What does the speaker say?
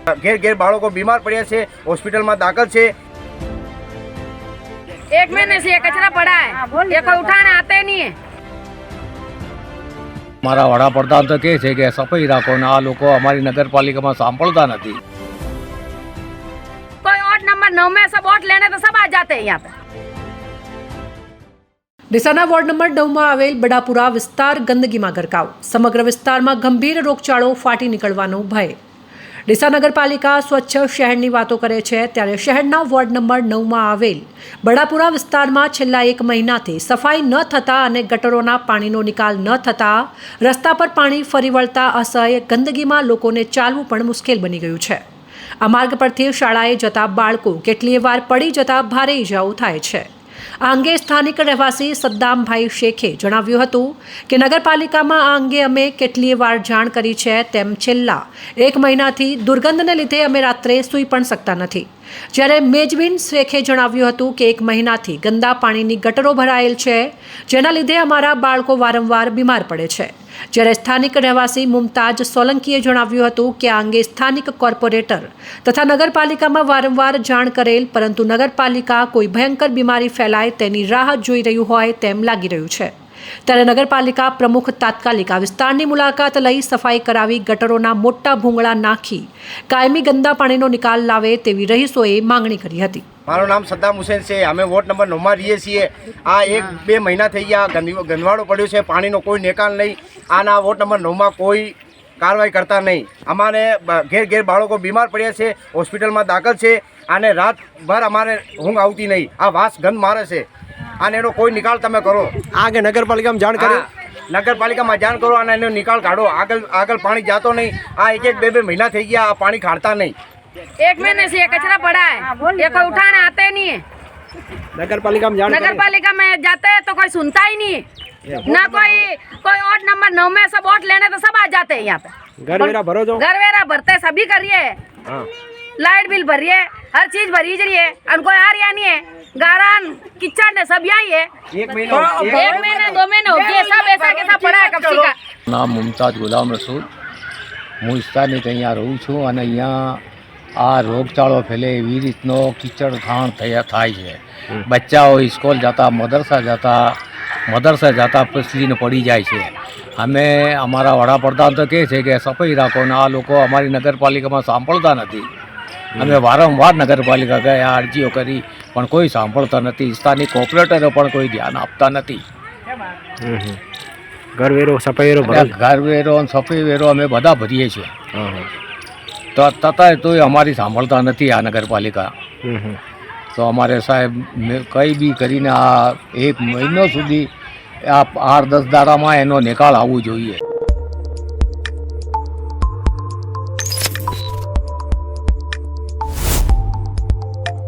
ઘેર ઘેર બાળકો બીમાર પડ્યા છે, હોસ્પિટલમાં દાખલ છે। 1 महीने से कचरा पड़ा है, ये कोई उठाने आते नहीं है। મારા વડાપ્રધાન તો કહે છે કે સફાઈ રાખો ને આ લોકો અમારી નગરપાલિકામાં સાંભળતા નથી। कोई और नंबर 9 में सब वोट लेने तो सब आ जाते हैं यहाँ पे। ડીસાના વોર્ડ નંબર 9 માં આવેલ બડાપુરા વિસ્તાર ગંદકીમાં ગરકાવ, સમગ્ર વિસ્તારમાં ગંભીર રોગચાળો ફાટી નીકળવાનો ભય। ડીસા નગરપાલિકા સ્વચ્છ શહેરની વાતો કરે છે ત્યારે શહેરના વોર્ડ નંબર 9 માં આવેલ બડાપુરા વિસ્તારમાં છેલ્લા 1 મહિનાથી સફાઈ ન થતા અને ગટરોના પાણીનો નિકાલ ન થતા રસ્તા પર પાણી ફરી વળતા અસહ્ય ગંદકીમાં લોકોને ચાલવું પણ મુશ્કેલ બની ગયું છે। આ માર્ગ પરથી શાળાએ જતા બાળકો કેટલીય વાર પડી જતા ભારે ઈજાઓ થાય છે। આ અંગે સ્થાનિક રહેવાસી સદ્દામભાઈ શેખે જણાવ્યું હતું કે નગરપાલિકામાં આ અંગે અમે કેટલીય વાર જાણ કરી છે, તેમ છેલ્લા 1 મહિનાથી દુર્ગંધને લીધે અમે રાત્રે સૂઈ પણ શકતા નથી। જ્યારે મેજબીન શેખે જણાવ્યું હતું કે 1 મહિનાથી ગંદા પાણીની ગટરો ભરાયેલ છે, જેના લીધે અમારા બાળકો વારંવાર બીમાર પડે છે। જ્યારે સ્થાનિક રહેવાસી મુમતાજ સોલંકીએ જણાવ્યું હતું કે આ અંગે સ્થાનિક કોર્પોરેટર તથા નગરપાલિકામાં વારંવાર જાણ કરેલ, પરંતુ નગરપાલિકા કોઈ ભયંકર બીમારી ફેલાય તેની રાહ જોઈ રહ્યું હોય તેમ લાગી રહ્યું છે। ત્યારે નગરપાલિકા પ્રમુખ તાત્કાલિક આ વિસ્તારની મુલાકાત લઈ સફાઈ કરાવી ગટરોના મોટા ભૂંગળા નાખી કાયમી ગંદા પાણીનો નિકાલ લાવે તેવી રહીશોએ માંગણી કરી હતી। મારું નામ સદ્દામ હુસેન છે, અમે વોર્ડ નંબર 9 માં રહીએ છીએ। આ 1-2 મહિના થઈ ગયા, ગંદવાડો પડ્યો છે, પાણીનો કોઈ નિકાલ નહીં। આના વોર્ડ નંબર 9 માં કોઈ કાર્યવાહી કરતા નહીં। અમારે ઘેર ઘેર બાળકો બીમાર પડ્યા છે, હોસ્પિટલમાં દાખલ છે, અને રાતભર અમારે ઊંઘ આવતી નહીં। આ વાસ ગંધ મારે છે, અને એનો કોઈ નિકાલ તમે કરો। આગે નગરપાલિકામાં જાણ કરી, નગરપાલિકામાં જાણ કરો અને એનો નિકાલ કાઢો। આગળ પાણી જાતો નહીં। આ 1-2 મહિના થઈ ગયા, આ પાણી કાઢતા નહીં। 1 महीने से कचरा पड़ा है, ये कोई उठाने आते नहीं है। नगरपालिकाમાં जाण કરી, नगरपालिका में जाते हैं तो कोई सुनता ही नहीं है ना। कोई और नंबर 9 में सब वोट लेने तो सब आ जाते हैं यहाँ पे। घर वेरा भरो जो, घर वेरा भरते सभी करिए, लाइट बिल भरिए, हर चीज भरी रही है, और कोई आ रहा नहीं है। गारान किचड़ ने सब यहाँ है। 1 महीना 1 महीना 2 महीने हो गए, सब ऐसा कैसा पड़ा है कब का। નામ મુમતાજ ગુલામ રસૂલ, હું સ્થાનિક અહીંયા રહું છું અને અહીંયા આ રોગચાળો ફેલે એવી રીતનો કીચડ ખાણ થાય છે। બચ્ચાઓ સ્કૂલ જતા, મદરસા જતા પસલીને પડી જાય છે। અમે અમારા વડાપ્રધાન તો કહે છે કે સફાઈ રાખો ને આ લોકો અમારી નગરપાલિકામાં સાંભળતા નથી। અમે વારંવાર નગરપાલિકા ગયા, અરજીઓ કરી, પણ કોઈ સાંભળતા નથી। સ્થાનિક કોર્પોરેટરો પણ કોઈ ધ્યાન આપતા નથી। ઘર વેરો સફાઈ વેરો ભરો, ઘર વેરો અને સફાઈ વેરો અમે બધા ભરીએ છીએ, તો તથાય તોય અમારી સાંભળતા નથી આ નગરપાલિકા। તો અમારે સાહેબ કંઈ બી કરીને આ 1 મહિનો સુધી આ 8-10 દાડામાં એનો નિકાલ આવવો જોઈએ।